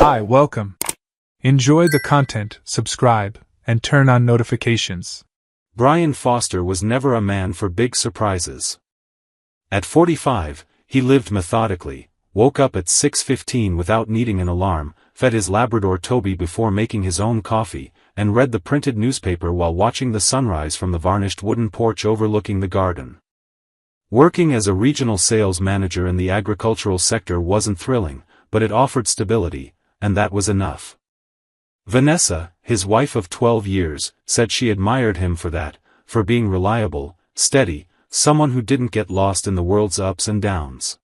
Hi, welcome. Enjoy the content, subscribe, and turn on notifications. Brian Foster was never a man for big surprises. At 45, he lived methodically, woke up at 6:15 without needing an alarm, fed his Labrador Toby before making his own coffee, and read the printed newspaper while watching the sunrise from the varnished wooden porch overlooking the garden. Working as a regional sales manager in the agricultural sector wasn't thrilling, but it offered stability, and that was enough. Vanessa, his wife of 12 years, said she admired him for that, for being reliable, steady, someone who didn't get lost in the world's ups and downs.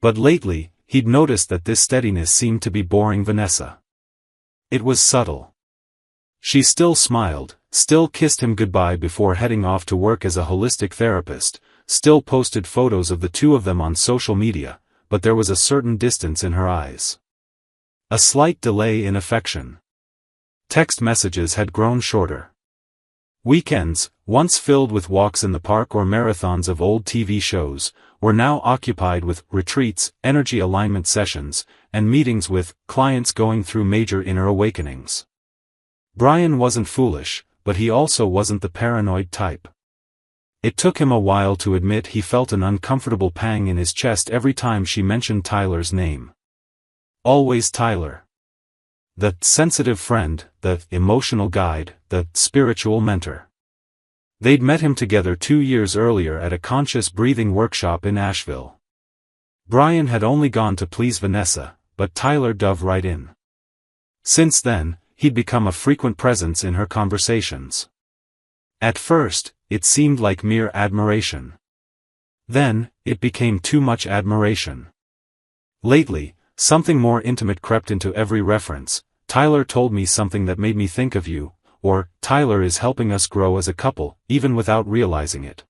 But lately, he'd noticed that this steadiness seemed to be boring Vanessa. It was subtle. She still smiled, still kissed him goodbye before heading off to work as a holistic therapist, still posted photos of the two of them on social media, but there was a certain distance in her eyes. A slight delay in affection. Text messages had grown shorter. Weekends, once filled with walks in the park or marathons of old TV shows, were now occupied with retreats, energy alignment sessions, and meetings with clients going through major inner awakenings. Brian wasn't foolish, but he also wasn't the paranoid type. It took him a while to admit he felt an uncomfortable pang in his chest every time she mentioned Tyler's name. Always Tyler. The sensitive friend, the emotional guide, the spiritual mentor. They'd met him together 2 years earlier at a conscious breathing workshop in Asheville. Brian had only gone to please Vanessa, but Tyler dove right in. Since then, he'd become a frequent presence in her conversations. At first, it seemed like mere admiration. Then, it became too much admiration. Lately, something more intimate crept into every reference. Tyler told me something that made me think of you, or Tyler is helping us grow as a couple, even without realizing it.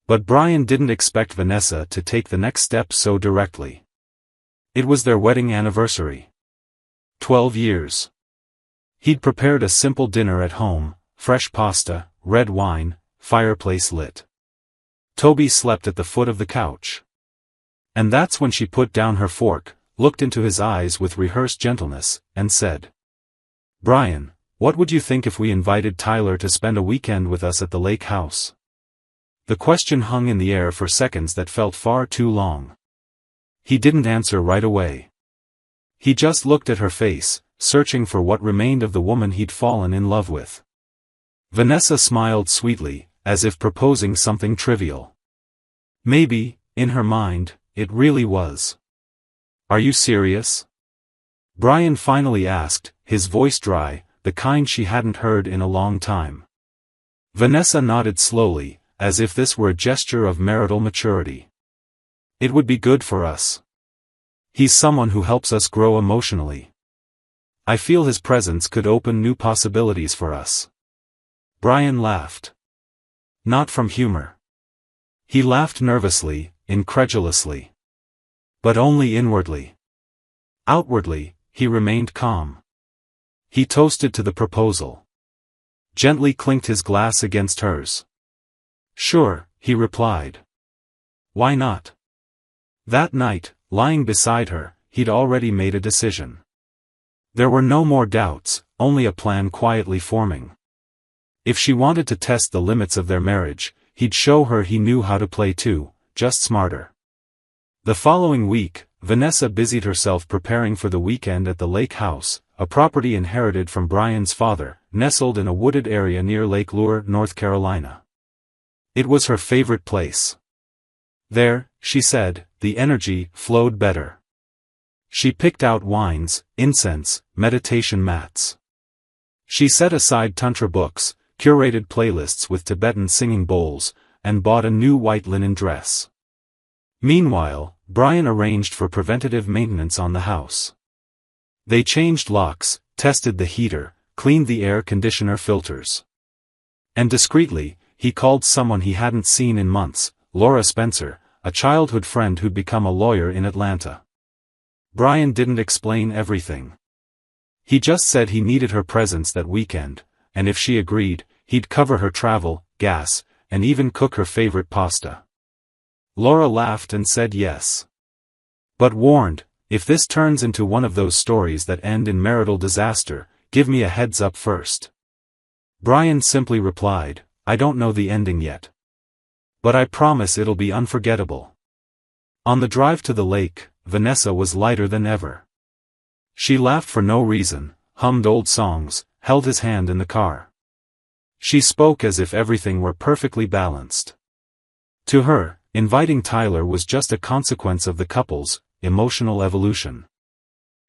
But Brian didn't expect Vanessa to take the next step so directly. It was their wedding anniversary. 12 years. He'd prepared a simple dinner at home, fresh pasta, red wine, fireplace lit. Toby slept at the foot of the couch. And that's when she put down her fork, looked into his eyes with rehearsed gentleness, and said, "Brian, what would you think if we invited Tyler to spend a weekend with us at the lake house?" The question hung in the air for seconds that felt far too long. He didn't answer right away. He just looked at her face, searching for what remained of the woman he'd fallen in love with. Vanessa smiled sweetly, as if proposing something trivial. Maybe, in her mind, it really was. "Are you serious?" Brian finally asked, his voice dry, the kind she hadn't heard in a long time. Vanessa nodded slowly, as if this were a gesture of marital maturity. "It would be good for us. He's someone who helps us grow emotionally. I feel his presence could open new possibilities for us." Brian laughed. Not from humor. He laughed nervously, incredulously. But only inwardly. Outwardly, he remained calm. He toasted to the proposal. Gently clinked his glass against hers. "Sure," he replied. "Why not?" That night, lying beside her, he'd already made a decision. There were no more doubts, only a plan quietly forming. If she wanted to test the limits of their marriage, he'd show her he knew how to play too, just smarter. The following week, Vanessa busied herself preparing for the weekend at the lake house, a property inherited from Brian's father, nestled in a wooded area near Lake Lure, North Carolina. It was her favorite place. There, she said, the energy flowed better. She picked out wines, incense, meditation mats. She set aside tantra books, curated playlists with Tibetan singing bowls, and bought a new white linen dress. Meanwhile, Brian arranged for preventative maintenance on the house. They changed locks, tested the heater, cleaned the air conditioner filters. And discreetly, he called someone he hadn't seen in months, Laura Spencer, a childhood friend who'd become a lawyer in Atlanta. Brian didn't explain everything. He just said he needed her presence that weekend, and if she agreed, he'd cover her travel, gas, and even cook her favorite pasta. Laura laughed and said yes. But warned, If this turns into one of those stories that end in marital disaster, give me a heads up first. Brian simply replied, I don't know the ending yet. But I promise it'll be unforgettable. On the drive to the lake, Vanessa was lighter than ever. She laughed for no reason, hummed old songs, held his hand in the car. She spoke as if everything were perfectly balanced. To her, inviting Tyler was just a consequence of the couple's emotional evolution.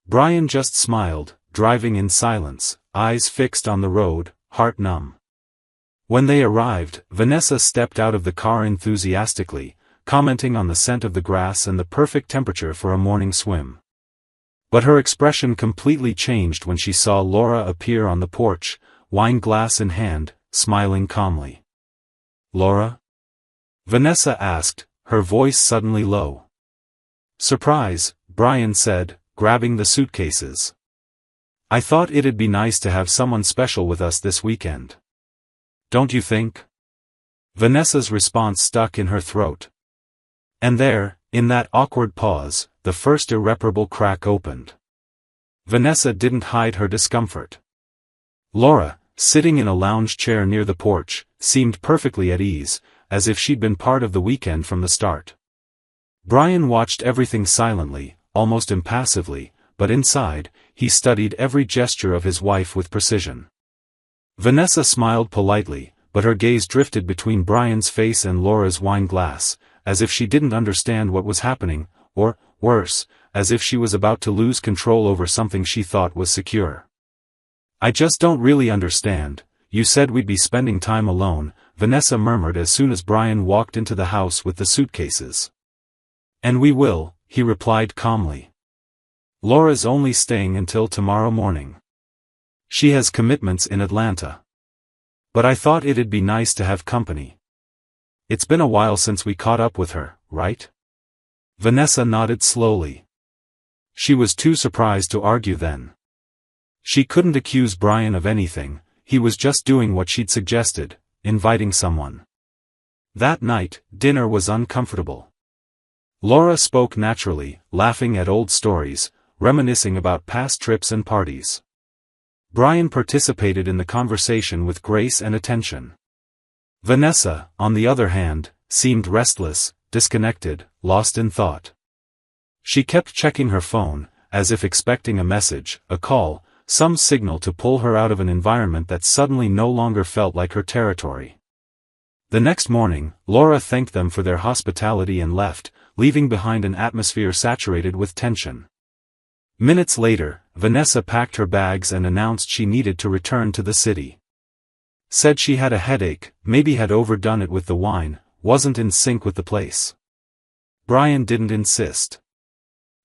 Brian just smiled, driving in silence, eyes fixed on the road, heart numb. When they arrived, Vanessa stepped out of the car enthusiastically, commenting on the scent of the grass and the perfect temperature for a morning swim. But her expression completely changed when she saw Laura appear on the porch, wine glass in hand, smiling calmly. Laura? Vanessa asked, her voice suddenly low. Surprise, Brian said, grabbing the suitcases. I thought it'd be nice to have someone special with us this weekend. Don't you think? Vanessa's response stuck in her throat. And there, in that awkward pause, the first irreparable crack opened. Vanessa didn't hide her discomfort. Laura, sitting in a lounge chair near the porch, seemed perfectly at ease, as if she'd been part of the weekend from the start. Brian watched everything silently, almost impassively, but inside, he studied every gesture of his wife with precision. Vanessa smiled politely, but her gaze drifted between Brian's face and Laura's wine glass, as if she didn't understand what was happening, or, worse, as if she was about to lose control over something she thought was secure. I just don't really understand. You said we'd be spending time alone, Vanessa murmured as soon as Brian walked into the house with the suitcases. And we will, he replied calmly. Laura's only staying until tomorrow morning. She has commitments in Atlanta. But I thought it'd be nice to have company. It's been a while since we caught up with her, right? Vanessa nodded slowly. She was too surprised to argue then. She couldn't accuse Brian of anything, he was just doing what she'd suggested, inviting someone. That night, dinner was uncomfortable. Laura spoke naturally, laughing at old stories, reminiscing about past trips and parties. Brian participated in the conversation with grace and attention. Vanessa, on the other hand, seemed restless, disconnected, lost in thought. She kept checking her phone, as if expecting a message, a call, some signal to pull her out of an environment that suddenly no longer felt like her territory. The next morning, Laura thanked them for their hospitality and left, leaving behind an atmosphere saturated with tension. Minutes later, Vanessa packed her bags and announced she needed to return to the city. Said she had a headache, maybe had overdone it with the wine, wasn't in sync with the place. Brian didn't insist.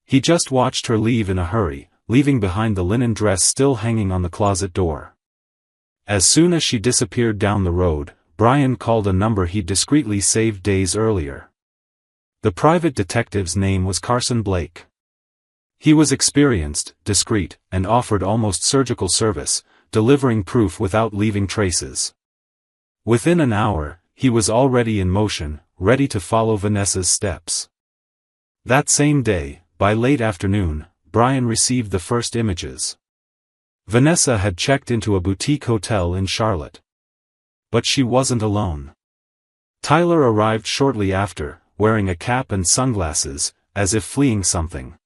He just watched her leave in a hurry, leaving behind the linen dress still hanging on the closet door. As soon as she disappeared down the road, Brian called a number he'd discreetly saved days earlier. The private detective's name was Carson Blake. He was experienced, discreet, and offered almost surgical service, delivering proof without leaving traces. Within an hour, he was already in motion, ready to follow Vanessa's steps. That same day, by late afternoon, Brian received the first images. Vanessa had checked into a boutique hotel in Charlotte. But she wasn't alone. Tyler arrived shortly after, wearing a cap and sunglasses, as if fleeing something.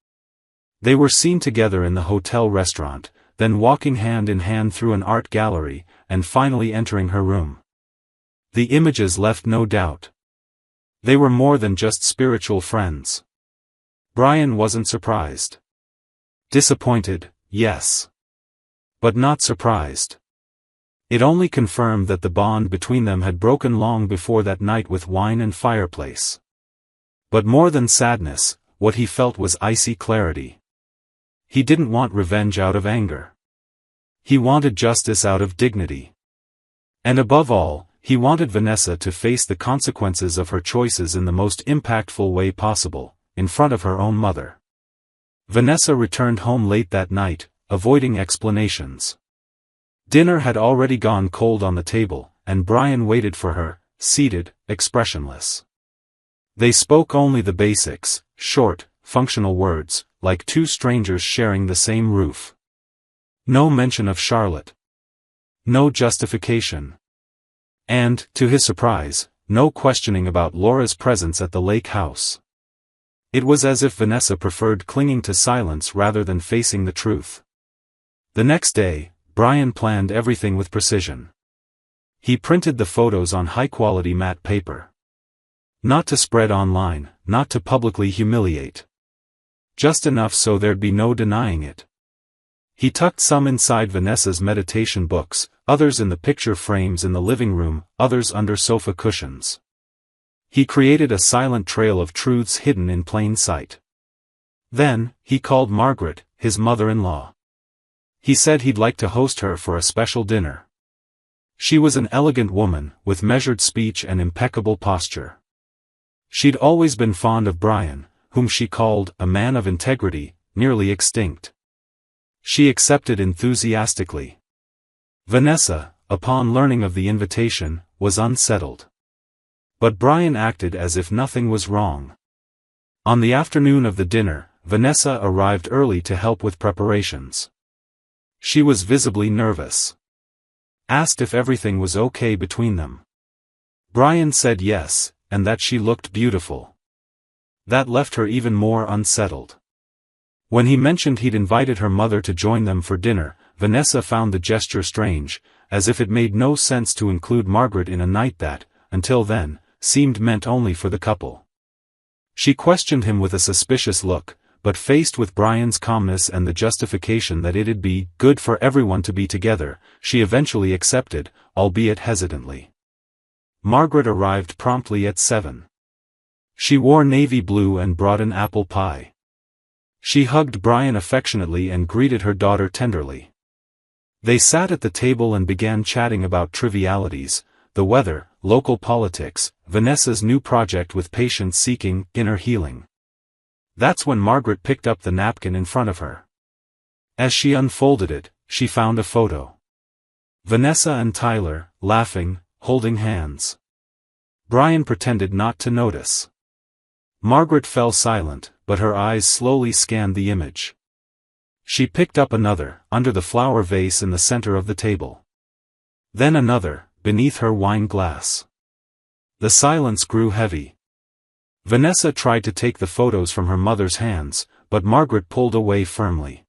They were seen together in the hotel restaurant, then walking hand in hand through an art gallery, and finally entering her room. The images left no doubt. They were more than just spiritual friends. Brian wasn't surprised. Disappointed, yes. But not surprised. It only confirmed that the bond between them had broken long before that night with wine and fireplace. But more than sadness, what he felt was icy clarity. He didn't want revenge out of anger. He wanted justice out of dignity. And above all, he wanted Vanessa to face the consequences of her choices in the most impactful way possible, in front of her own mother. Vanessa returned home late that night, avoiding explanations. Dinner had already gone cold on the table, and Brian waited for her, seated, expressionless. They spoke only the basics, short, functional words, like two strangers sharing the same roof. No mention of Charlotte. No justification. And, to his surprise, no questioning about Laura's presence at the lake house. It was as if Vanessa preferred clinging to silence rather than facing the truth. The next day, Brian planned everything with precision. He printed the photos on high-quality matte paper. Not to spread online, not to publicly humiliate. Just enough so there'd be no denying it. He tucked some inside Vanessa's meditation books, others in the picture frames in the living room, others under sofa cushions. He created a silent trail of truths hidden in plain sight. Then, he called Margaret, his mother-in-law. He said he'd like to host her for a special dinner. She was an elegant woman, with measured speech and impeccable posture. She'd always been fond of Brian, whom she called a man of integrity, nearly extinct. She accepted enthusiastically. Vanessa, upon learning of the invitation, was unsettled. But Brian acted as if nothing was wrong. On the afternoon of the dinner, Vanessa arrived early to help with preparations. She was visibly nervous. Asked if everything was okay between them. Brian said yes, and that she looked beautiful. That left her even more unsettled. When he mentioned he'd invited her mother to join them for dinner, Vanessa found the gesture strange, as if it made no sense to include Margaret in a night that, until then, seemed meant only for the couple. She questioned him with a suspicious look, but faced with Brian's calmness and the justification that it'd be good for everyone to be together, she eventually accepted, albeit hesitantly. Margaret arrived promptly at 7. She wore navy blue and brought an apple pie. She hugged Brian affectionately and greeted her daughter tenderly. They sat at the table and began chatting about trivialities, the weather, local politics, Vanessa's new project with patients seeking inner healing. That's when Margaret picked up the napkin in front of her. As she unfolded it, she found a photo. Vanessa and Tyler, laughing, holding hands. Brian pretended not to notice. Margaret fell silent, but her eyes slowly scanned the image. She picked up another, under the flower vase in the center of the table. Then another, beneath her wine glass. The silence grew heavy. Vanessa tried to take the photos from her mother's hands, but Margaret pulled away firmly.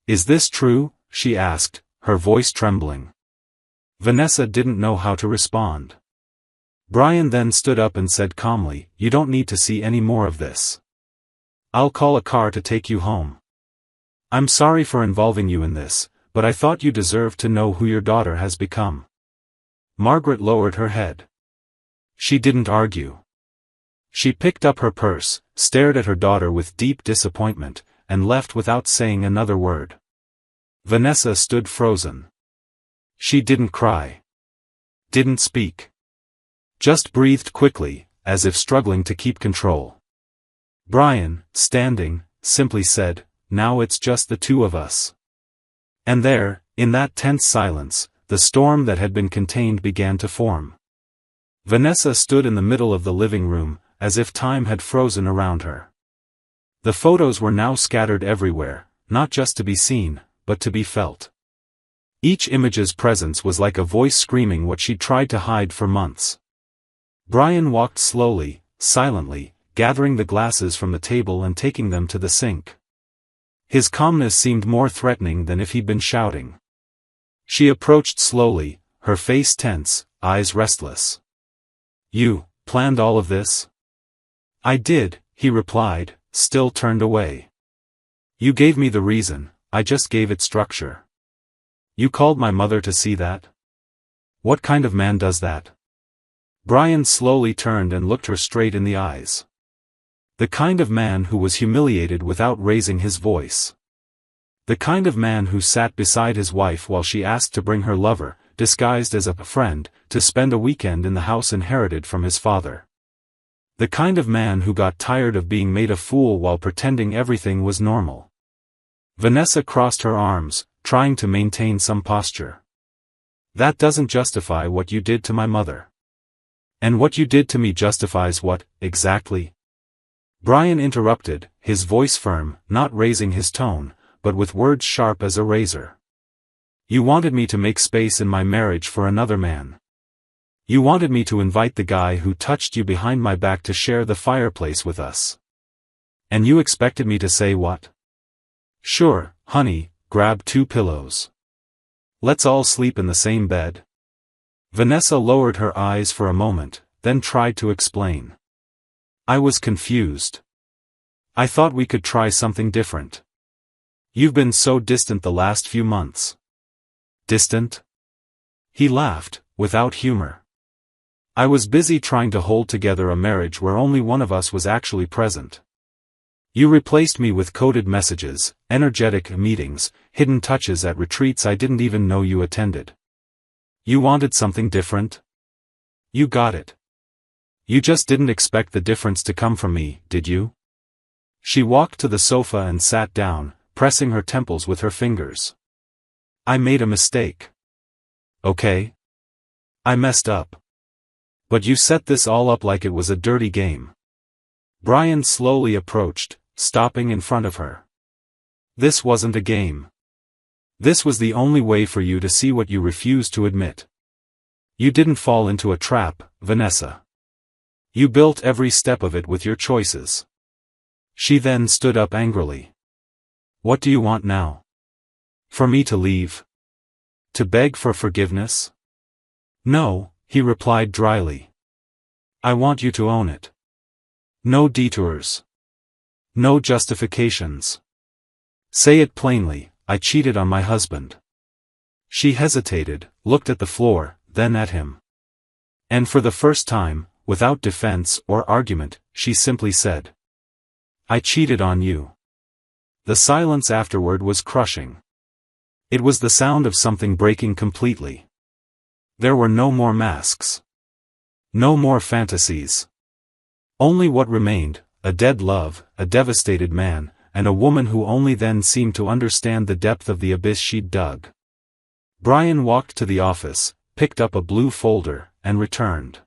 "Is this true?" she asked, her voice trembling. Vanessa didn't know how to respond. Brian then stood up and said calmly, "You don't need to see any more of this. I'll call a car to take you home. I'm sorry for involving you in this, but I thought you deserved to know who your daughter has become." Margaret lowered her head. She didn't argue. She picked up her purse, stared at her daughter with deep disappointment, and left without saying another word. Vanessa stood frozen. She didn't cry. Didn't speak. Just breathed quickly, as if struggling to keep control. Brian, standing, simply said, "Now it's just the two of us." And there, in that tense silence, the storm that had been contained began to form. Vanessa stood in the middle of the living room, as if time had frozen around her. The photos were now scattered everywhere, not just to be seen, but to be felt. Each image's presence was like a voice screaming what she'd tried to hide for months. Brian walked slowly, silently, gathering the glasses from the table and taking them to the sink. His calmness seemed more threatening than if he'd been shouting. She approached slowly, her face tense, eyes restless. "You planned all of this?" "I did," he replied, still turned away. "You gave me the reason, I just gave it structure. You called my mother to see that? What kind of man does that?" Brian slowly turned and looked her straight in the eyes. The kind of man who was humiliated without raising his voice. The kind of man who sat beside his wife while she asked to bring her lover, disguised as a friend, to spend a weekend in the house inherited from his father. The kind of man who got tired of being made a fool while pretending everything was normal. Vanessa crossed her arms, trying to maintain some posture. "That doesn't justify what you did to my mother. And what you did to me justifies what, exactly?" Brian interrupted, his voice firm, not raising his tone, but with words sharp as a razor. You wanted me to make space in my marriage for another man. You wanted me to invite the guy who touched you behind my back to share the fireplace with us. And you expected me to say what? Sure, honey, grab 2 pillows. Let's all sleep in the same bed. Vanessa lowered her eyes for a moment, then tried to explain. I was confused. I thought we could try something different. You've been so distant the last few months. Distant? He laughed, without humor. I was busy trying to hold together a marriage where only one of us was actually present. You replaced me with coded messages, energetic meetings, hidden touches at retreats I didn't even know you attended. You wanted something different? You got it. You just didn't expect the difference to come from me, did you? She walked to the sofa and sat down, pressing her temples with her fingers. I made a mistake. Okay? I messed up. But you set this all up like it was a dirty game. Brian slowly approached, stopping in front of her. This wasn't a game. This was the only way for you to see what you refused to admit. You didn't fall into a trap, Vanessa. You built every step of it with your choices. She then stood up angrily. What do you want now? For me to leave? To beg for forgiveness? No, he replied dryly. I want you to own it. No detours. No justifications. Say it plainly, I cheated on my husband. She hesitated, looked at the floor, then at him. And for the first time, without defense or argument, she simply said. I cheated on you. The silence afterward was crushing. It was the sound of something breaking completely. There were no more masks. No more fantasies. Only what remained, a dead love, a devastated man, and a woman who only then seemed to understand the depth of the abyss she'd dug. Brian walked to the office, picked up a blue folder, and returned.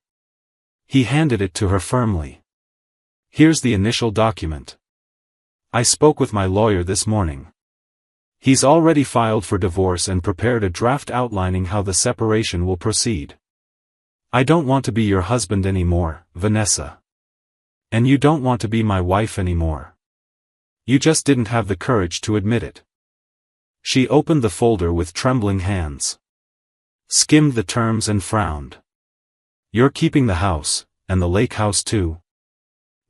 He handed it to her firmly. Here's the initial document. I spoke with my lawyer this morning. He's already filed for divorce and prepared a draft outlining how the separation will proceed. I don't want to be your husband anymore, Vanessa. And you don't want to be my wife anymore. You just didn't have the courage to admit it. She opened the folder with trembling hands. Skimmed the terms and frowned. You're keeping the house, and the lake house too.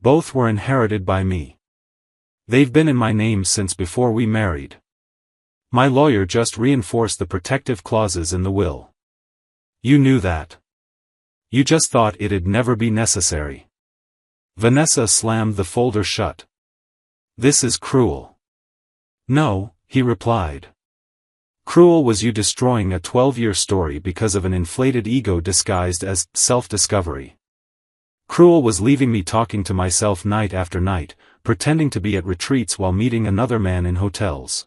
Both were inherited by me. They've been in my name since before we married. My lawyer just reinforced the protective clauses in the will. You knew that. You just thought it'd never be necessary. Vanessa slammed the folder shut. This is cruel. No, he replied. Cruel was you destroying a 12-year story because of an inflated ego disguised as self-discovery. Cruel was leaving me talking to myself night after night, pretending to be at retreats while meeting another man in hotels.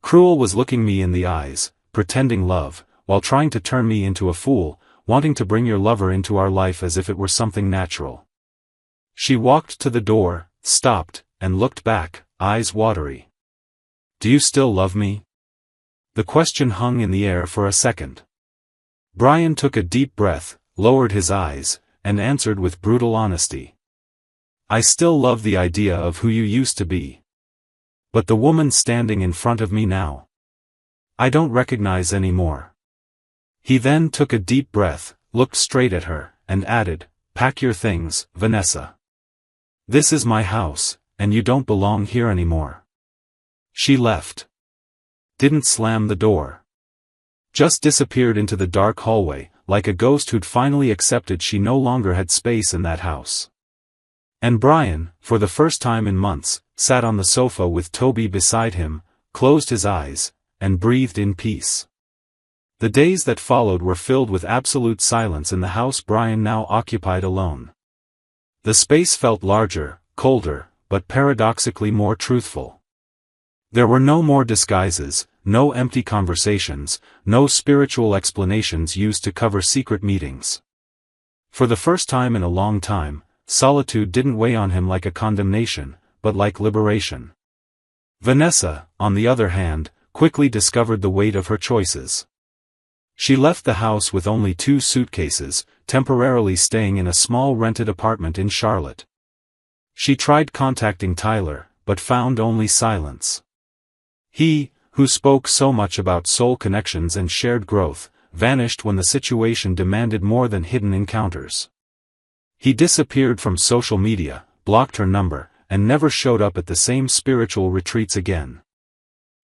Cruel was looking me in the eyes, pretending love, while trying to turn me into a fool, wanting to bring your lover into our life as if it were something natural. She walked to the door, stopped, and looked back, eyes watery. Do you still love me? The question hung in the air for a second. Brian took a deep breath, lowered his eyes, and answered with brutal honesty. I still love the idea of who you used to be. But the woman standing in front of me now, I don't recognize anymore. He then took a deep breath, looked straight at her, and added, Pack your things, Vanessa. This is my house, and you don't belong here anymore. She left. Didn't slam the door. Just disappeared into the dark hallway, like a ghost who'd finally accepted she no longer had space in that house. And Brian, for the first time in months, sat on the sofa with Toby beside him, closed his eyes, and breathed in peace. The days that followed were filled with absolute silence in the house Brian now occupied alone. The space felt larger, colder, but paradoxically more truthful. There were no more disguises, no empty conversations, no spiritual explanations used to cover secret meetings. For the first time in a long time, solitude didn't weigh on him like a condemnation, but like liberation. Vanessa, on the other hand, quickly discovered the weight of her choices. She left the house with only 2 suitcases, temporarily staying in a small rented apartment in Charlotte. She tried contacting Tyler, but found only silence. He, who spoke so much about soul connections and shared growth, vanished when the situation demanded more than hidden encounters. He disappeared from social media, blocked her number, and never showed up at the same spiritual retreats again.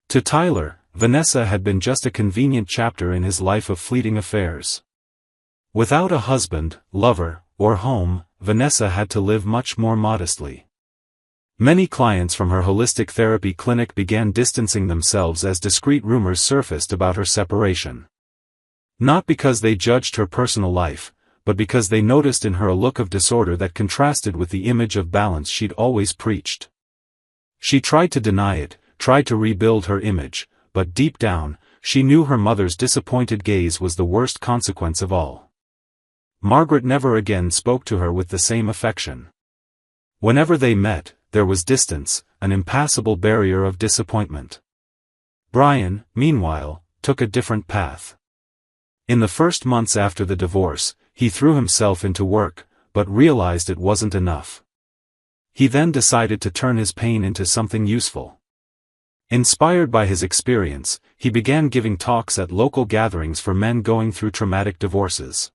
To Tyler, Vanessa had been just a convenient chapter in his life of fleeting affairs. Without a husband, lover, or home, Vanessa had to live much more modestly. Many clients from her holistic therapy clinic began distancing themselves as discreet rumors surfaced about her separation. Not because they judged her personal life, but because they noticed in her a look of disorder that contrasted with the image of balance she'd always preached. She tried to deny it, tried to rebuild her image, but deep down, she knew her mother's disappointed gaze was the worst consequence of all. Margaret never again spoke to her with the same affection. Whenever they met, there was distance, an impassable barrier of disappointment. Brian, meanwhile, took a different path. In the first months after the divorce, he threw himself into work, but realized it wasn't enough. He then decided to turn his pain into something useful. Inspired by his experience, he began giving talks at local gatherings for men going through traumatic divorces.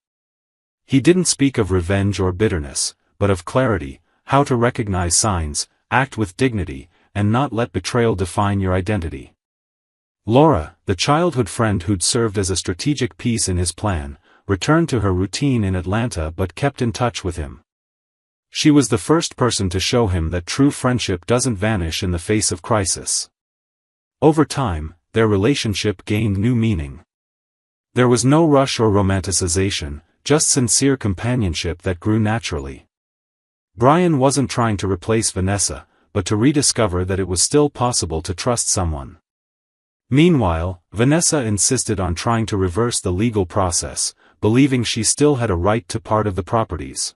He didn't speak of revenge or bitterness, but of clarity, how to recognize signs, act with dignity, and not let betrayal define your identity. Laura, the childhood friend who'd served as a strategic piece in his plan, returned to her routine in Atlanta but kept in touch with him. She was the first person to show him that true friendship doesn't vanish in the face of crisis. Over time, their relationship gained new meaning. There was no rush or romanticization, just sincere companionship that grew naturally. Brian wasn't trying to replace Vanessa, but to rediscover that it was still possible to trust someone. Meanwhile, Vanessa insisted on trying to reverse the legal process, believing she still had a right to part of the properties.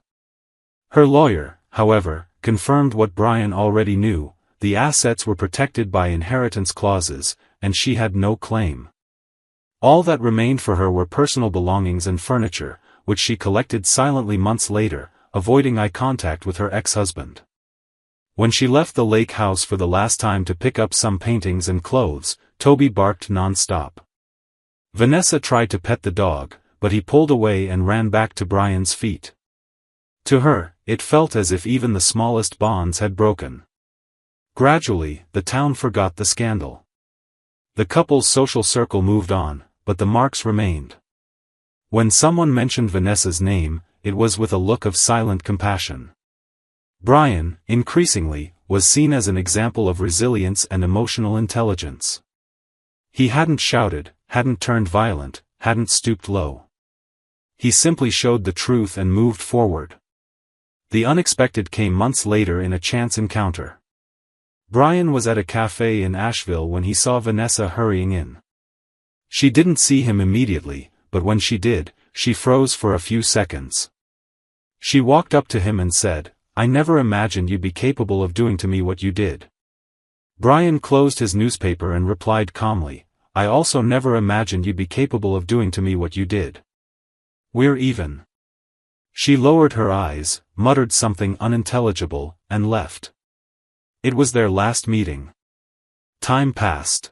Her lawyer, however, confirmed what Brian already knew: the assets were protected by inheritance clauses, and she had no claim. All that remained for her were personal belongings and furniture, which she collected silently months later, avoiding eye contact with her ex-husband. When she left the lake house for the last time to pick up some paintings and clothes, Toby barked non-stop. Vanessa tried to pet the dog, but he pulled away and ran back to Brian's feet. To her, it felt as if even the smallest bonds had broken. Gradually, the town forgot the scandal. The couple's social circle moved on, but the marks remained. When someone mentioned Vanessa's name, it was with a look of silent compassion. Brian, increasingly, was seen as an example of resilience and emotional intelligence. He hadn't shouted, hadn't turned violent, hadn't stooped low. He simply showed the truth and moved forward. The unexpected came months later in a chance encounter. Brian was at a cafe in Asheville when he saw Vanessa hurrying in. She didn't see him immediately, but when she did, she froze for a few seconds. She walked up to him and said, "I never imagined you'd be capable of doing to me what you did." Brian closed his newspaper and replied calmly, "I also never imagined you'd be capable of doing to me what you did. We're even." She lowered her eyes, muttered something unintelligible, and left. It was their last meeting. Time passed.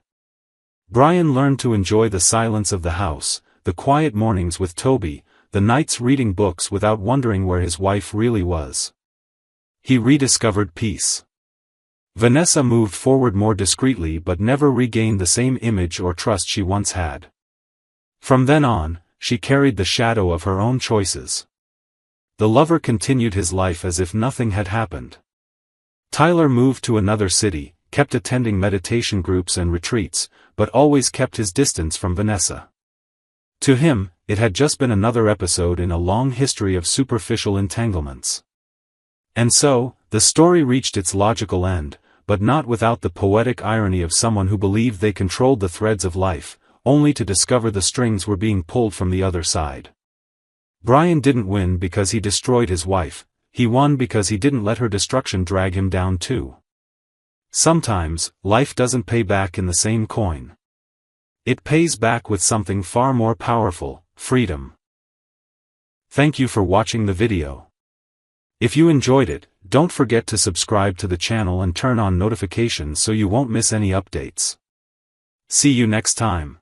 Brian learned to enjoy the silence of the house, the quiet mornings with Toby, the nights reading books without wondering where his wife really was. He rediscovered peace. Vanessa moved forward more discreetly but never regained the same image or trust she once had. From then on, she carried the shadow of her own choices. The lover continued his life as if nothing had happened. Tyler moved to another city, kept attending meditation groups and retreats, but always kept his distance from Vanessa. To him, it had just been another episode in a long history of superficial entanglements. And so, the story reached its logical end, but not without the poetic irony of someone who believed they controlled the threads of life, only to discover the strings were being pulled from the other side. Brian didn't win because he destroyed his wife, he won because he didn't let her destruction drag him down too. Sometimes, life doesn't pay back in the same coin. It pays back with something far more powerful, freedom. Thank you for watching the video. If you enjoyed it, don't forget to subscribe to the channel and turn on notifications so you won't miss any updates. See you next time.